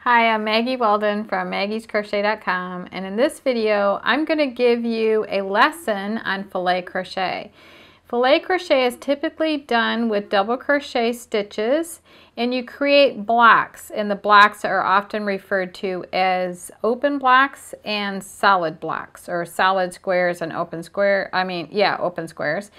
Hi, I'm Maggie Weldon from maggiescrochet.com, and in this video I'm going to give you a lesson on filet crochet. Filet crochet is typically done with double crochet stitches, and you create blocks, and the blocks are often referred to as open blocks and solid blocks, or solid squares and open squares.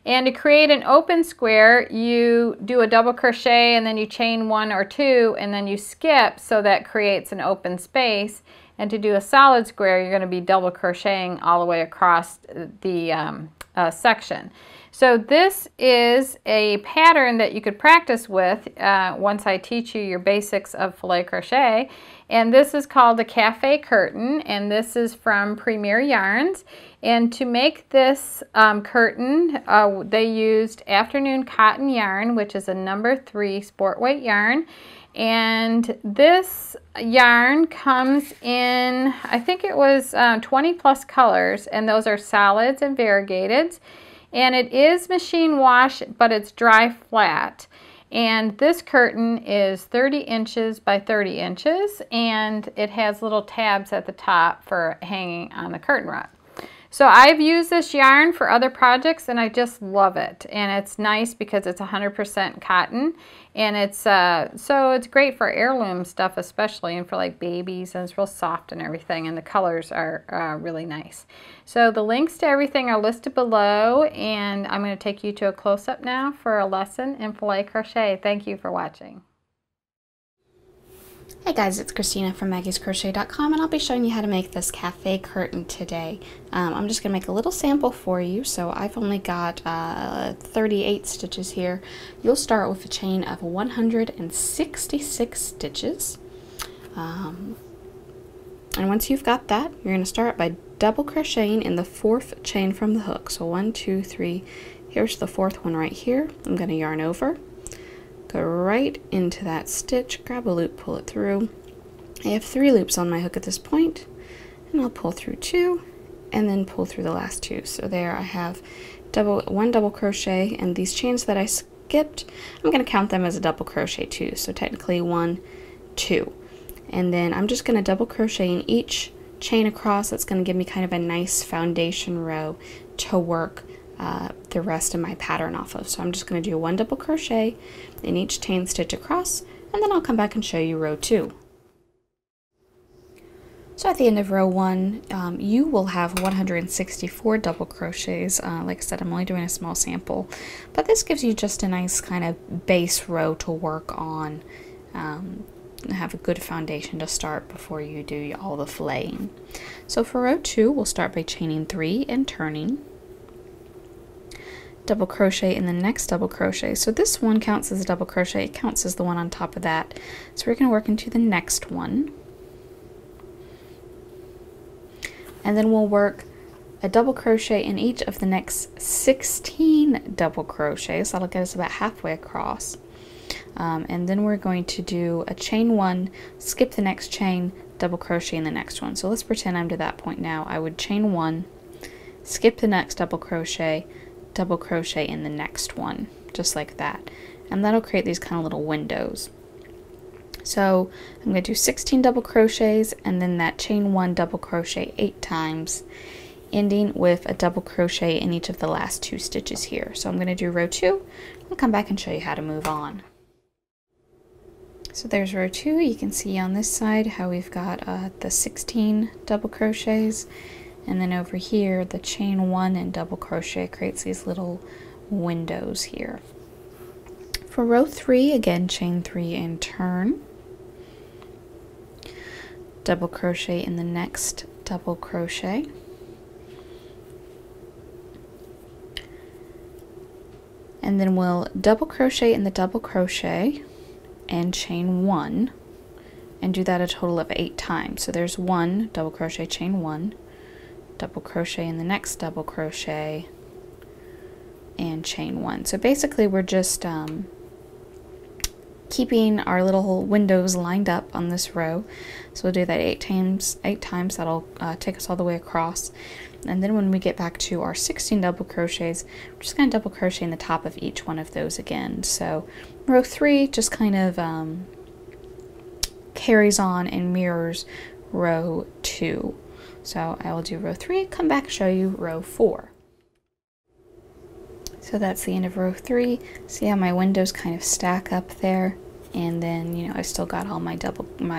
And to create an open square, you do a double crochet and then you chain one or two and then you skip, so that creates an open space. And to do a solid square, you're going to be double crocheting all the way across the section. So this is a pattern that you could practice with once I teach you your basics of filet crochet. And this is called the Cafe Curtain, and this is from Premier Yarns. And to make this curtain, they used afternoon cotton yarn, which is a number 3 sport weight yarn. And this yarn comes in, I think it was 20 plus colors, and those are solids and variegateds. And it is machine wash, but it's dry flat. And this curtain is 30 inches by 30 inches, and it has little tabs at the top for hanging on the curtain rod. So I've used this yarn for other projects and I just love it. And it's nice because it's 100% cotton, and it's so it's great for heirloom stuff especially, and for like babies, and it's real soft and everything, and the colors are really nice. So the links to everything are listed below, and I'm going to take you to a close-up now for a lesson in filet crochet. Thank you for watching. Hey guys, it's Christina from maggiescrochet.com, and I'll be showing you how to make this cafe curtain today. I'm just going to make a little sample for you. So I've only got 38 stitches here. You'll start with a chain of 166 stitches. And once you've got that, you're going to start by double crocheting in the 4th chain from the hook. So 1, 2, 3, here's the 4th one right here. I'm going to yarn over. Go right into that stitch, grab a loop, pull it through. I have 3 loops on my hook at this point, and I'll pull through 2 and then pull through the last 2. So there I have one double crochet, and these chains that I skipped, I'm going to count them as a double crochet too. So technically 1, 2. And then I'm just going to double crochet in each chain across. That's going to give me kind of a nice foundation row to work the rest of my pattern off of. So I'm just going to do 1 double crochet in each chain stitch across, and then I'll come back and show you row 2. So at the end of row 1, you will have 164 double crochets. Like I said, I'm only doing a small sample, but this gives you just a nice kind of base row to work on, have a good foundation to start before you do all the filleting. So for row 2, we'll start by chaining 3 and turning. Double crochet in the next double crochet. So this one counts as a double crochet, it counts as the one on top of that. So we're going to work into the next one. And then we'll work a double crochet in each of the next 16 double crochets. That'll get us about halfway across. And then we're going to do a chain 1, skip the next chain, double crochet in the next one. So let's pretend I'm to that point now. I would chain 1, skip the next double crochet in the next one, just like that, and that'll create these kind of little windows. So I'm going to do 16 double crochets and then that chain 1 double crochet 8 times, ending with a double crochet in each of the last 2 stitches here. So I'm going to do row 2. I'll come back and show you how to move on. So there's row 2. You can see on this side how we've got the 16 double crochets. And then over here, the chain 1 and double crochet creates these little windows here. For row 3, again, chain 3 and turn. Double crochet in the next double crochet. And then we'll double crochet in the double crochet and chain 1, and do that a total of 8 times. So there's 1 double crochet, chain 1, double crochet in the next double crochet, and chain 1. So basically we're just keeping our little windows lined up on this row. So we'll do that 8 times. That'll take us all the way across. And then when we get back to our 16 double crochets, we're just going to double crochet in the top of each one of those again. So row 3, just kind of carries on and mirrors row 2. So I will do row 3, come back, show you row 4. So that's the end of row 3. See how my windows kind of stack up there? And then, you know, I still got all my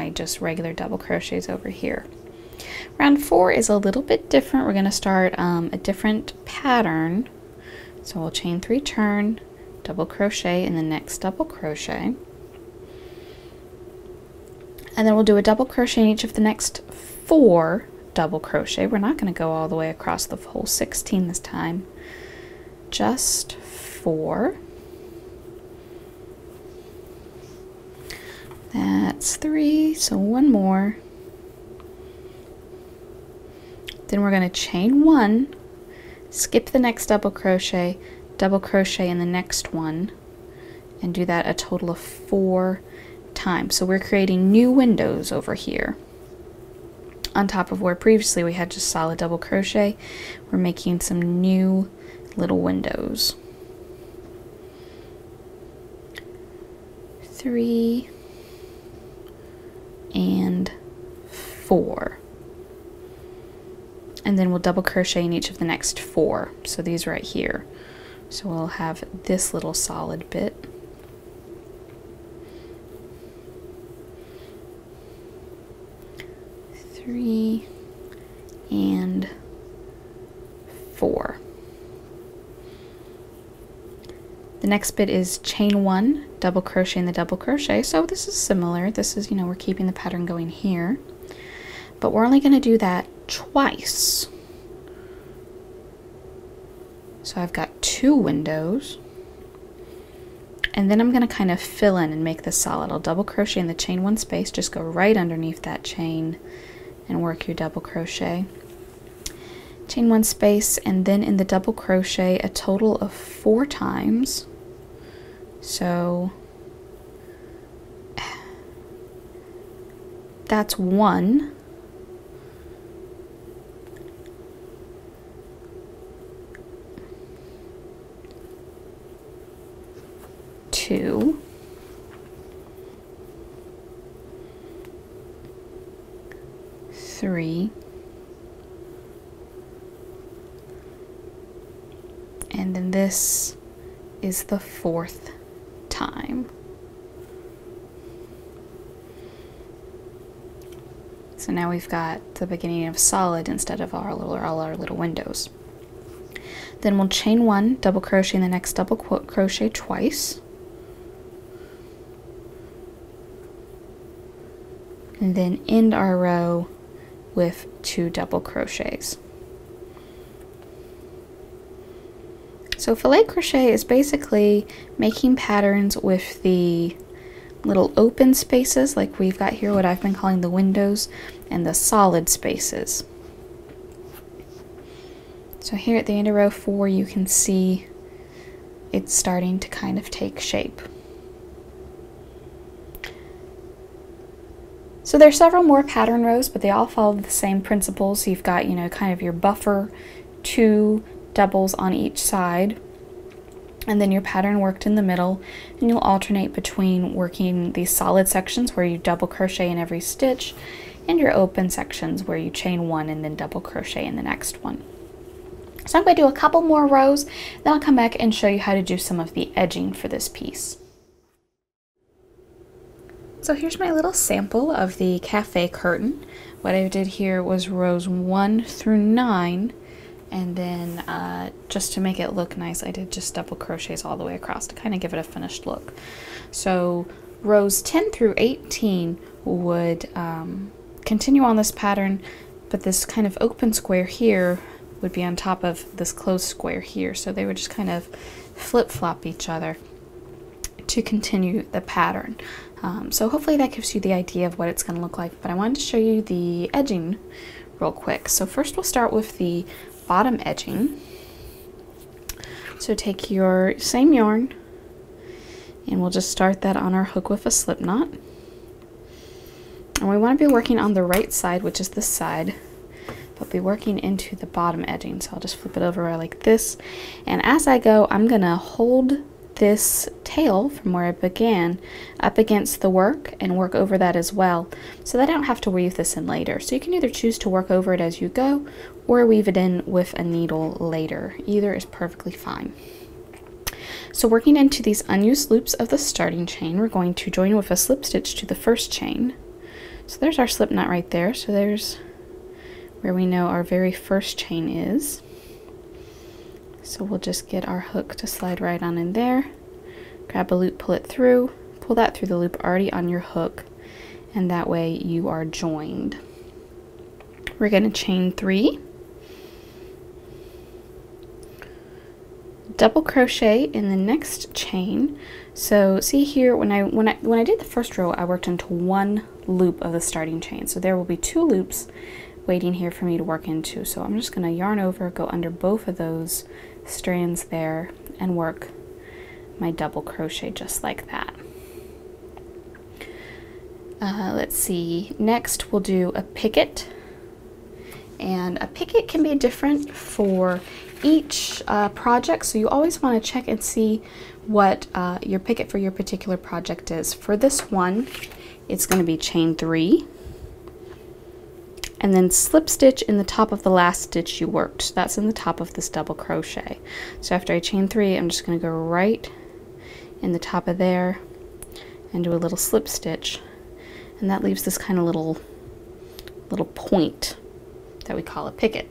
just regular double crochets over here. Round 4 is a little bit different. We're going to start a different pattern. So we'll chain 3, turn, double crochet in the next double crochet. And then we'll do a double crochet in each of the next 4 double crochet. We're not going to go all the way across the whole 16 this time. Just 4. That's 3, so 1 more. Then we're going to chain 1, skip the next double crochet in the next one, and do that a total of 4 times. So we're creating new windows over here. On top of where previously we had just solid double crochet, we're making some new little windows. 3 and 4. And then we'll double crochet in each of the next 4. So these right here. So we'll have this little solid bit. Three and 4. The next bit is chain 1, double crochet in the double crochet. So this is similar. This is, you know, we're keeping the pattern going here. But we're only going to do that twice. So I've got 2 windows. And then I'm going to kind of fill in and make this solid. I'll double crochet in the chain 1 space. Just go right underneath that chain and work your double crochet. Chain 1 space, and then in the double crochet a total of 4 times. So that's 1. 2. 3. And then this is the 4th time. So now we've got the beginning of solid instead of all our little windows. Then we'll chain 1, double crochet in the next double crochet twice. And then end our row with 2 double crochets. So filet crochet is basically making patterns with the little open spaces like we've got here, what I've been calling the windows, and the solid spaces. So here at the end of row 4 you can see it's starting to kind of take shape. So there's several more pattern rows, but they all follow the same principles. You've got, you know, kind of your buffer, 2 doubles on each side, and then your pattern worked in the middle, and you'll alternate between working these solid sections where you double crochet in every stitch and your open sections where you chain 1 and then double crochet in the next one. So I'm going to do a couple more rows, then I'll come back and show you how to do some of the edging for this piece. So here's my little sample of the cafe curtain. What I did here was rows 1 through 9, and then just to make it look nice, I did just double crochets all the way across to kind of give it a finished look. So rows 10 through 18 would continue on this pattern, but this kind of open square here would be on top of this closed square here. So they would just kind of flip-flop each other to continue the pattern. So hopefully that gives you the idea of what it's going to look like, but I wanted to show you the edging real quick. So first we'll start with the bottom edging. So take your same yarn and we'll just start that on our hook with a slip knot. And we want to be working on the right side, which is this side, but be working into the bottom edging. So I'll just flip it over like this, and as I go I'm going to hold this tail from where I began up against the work and work over that as well, so that I don't have to weave this in later. So you can either choose to work over it as you go or weave it in with a needle later. Either is perfectly fine. So working into these unused loops of the starting chain, we're going to join with a slip stitch to the first chain. So there's our slip knot right there. So there's where we know our very first chain is. So we'll just get our hook to slide right on in there, grab a loop, pull it through, pull that through the loop already on your hook, and that way you are joined. We're going to chain 3, double crochet in the next chain. So see here, when I did the first row, I worked into 1 loop of the starting chain. So there will be 2 loops waiting here for me to work into. So I'm just going to yarn over, go under both of those strands there, and work my double crochet just like that. Let's see, next we'll do a picket, and a picket can be different for each project, so you always want to check and see what your picket for your particular project is. For this one, it's going to be chain 3 and then slip stitch in the top of the last stitch you worked. So that's in the top of this double crochet. So after I chain 3, I'm just going to go right in the top of there and do a little slip stitch, and that leaves this kind of little point that we call a picket.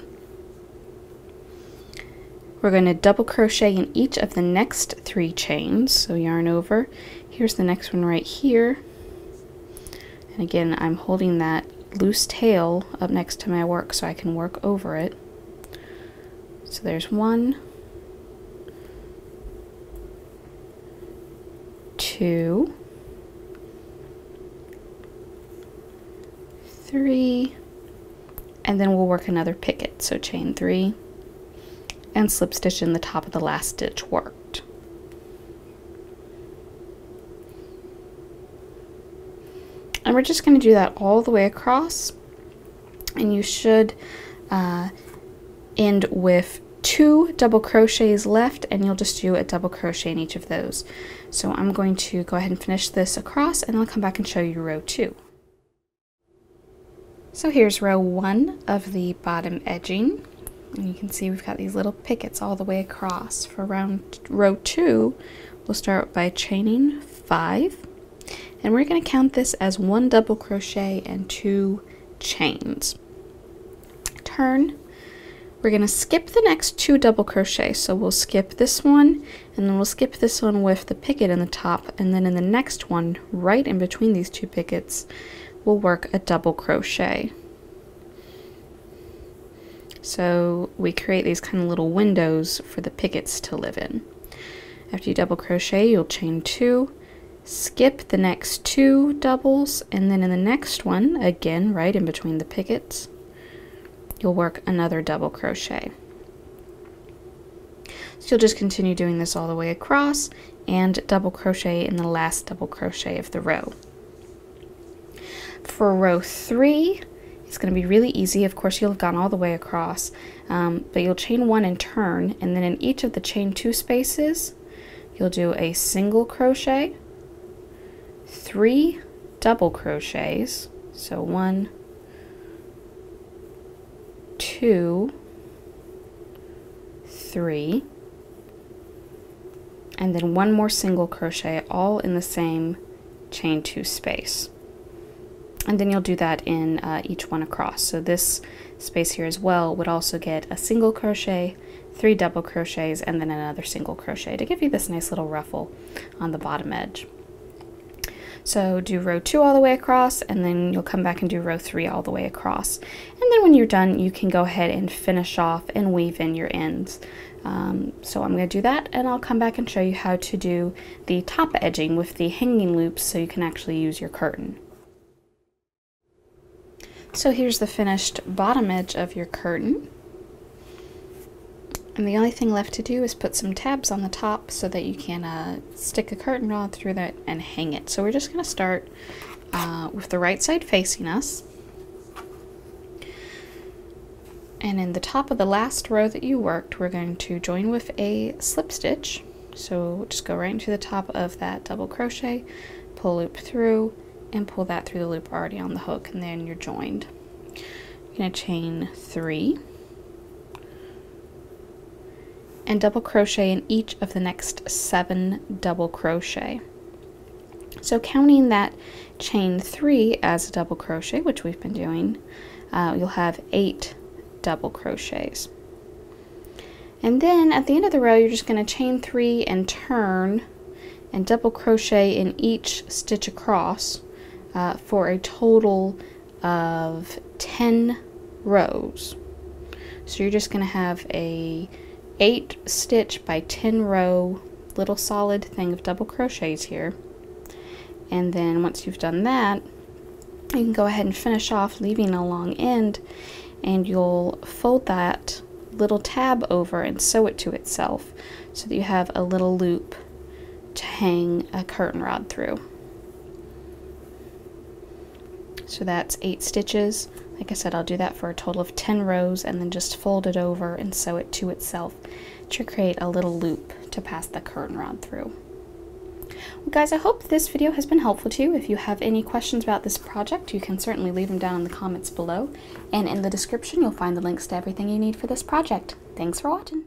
We're going to double crochet in each of the next 3 chains. So yarn over, here's the next one right here, and again I'm holding that loose tail up next to my work so I can work over it. So there's 1, 2, 3, and then we'll work another picket. So chain 3 and slip stitch in the top of the last stitch worked. And we're just going to do that all the way across, and you should end with 2 double crochets left, and you'll just do a double crochet in each of those. So I'm going to go ahead and finish this across, and I'll come back and show you row 2. So here's row 1 of the bottom edging, and you can see we've got these little pickets all the way across. For row 2, we'll start by chaining 5. And we're going to count this as 1 double crochet and 2 chains. Turn. We're going to skip the next 2 double crochets. So we'll skip this one, and then we'll skip this one with the picket in the top, and then in the next one, right in between these 2 pickets, we'll work a double crochet. So we create these kind of little windows for the pickets to live in. After you double crochet, you'll chain 2, skip the next 2 doubles, and then in the next one, again right in between the pickets, you'll work another double crochet. So you'll just continue doing this all the way across and double crochet in the last double crochet of the row. For row 3, it's going to be really easy. Of course, you'll have gone all the way across, but you'll chain 1 and turn, and then in each of the chain 2 spaces, you'll do a single crochet, 3 double crochets, so 1, 2, 3, and then 1 more single crochet, all in the same chain 2 space. And then you'll do that in each one across. So this space here as well would also get a single crochet, 3 double crochets, and then another single crochet to give you this nice little ruffle on the bottom edge. So do row 2 all the way across, and then you'll come back and do row 3 all the way across. And then when you're done, you can go ahead and finish off and weave in your ends. So I'm going to do that, and I'll come back and show you how to do the top edging with the hanging loops so you can actually use your curtain. So here's the finished bottom edge of your curtain. And the only thing left to do is put some tabs on the top so that you can stick a curtain rod through that and hang it. So we're just going to start with the right side facing us. And in the top of the last row that you worked, we're going to join with a slip stitch. So just go right into the top of that double crochet, pull a loop through, and pull that through the loop already on the hook, and then you're joined. You're going to chain 3 and double crochet in each of the next 7 double crochet. So counting that chain 3 as a double crochet, which we've been doing, you'll have 8 double crochets. And then at the end of the row, you're just going to chain 3 and turn and double crochet in each stitch across for a total of 10 rows. So you're just going to have a 8 stitch by 10 row little solid thing of double crochets here. And then once you've done that, you can go ahead and finish off leaving a long end, and you'll fold that little tab over and sew it to itself so that you have a little loop to hang a curtain rod through. So that's 8 stitches. Like I said, I'll do that for a total of 10 rows, and then just fold it over and sew it to itself to create a little loop to pass the curtain rod through. Well, guys, I hope this video has been helpful to you. If you have any questions about this project, you can certainly leave them down in the comments below, and in the description you'll find the links to everything you need for this project. Thanks for watching.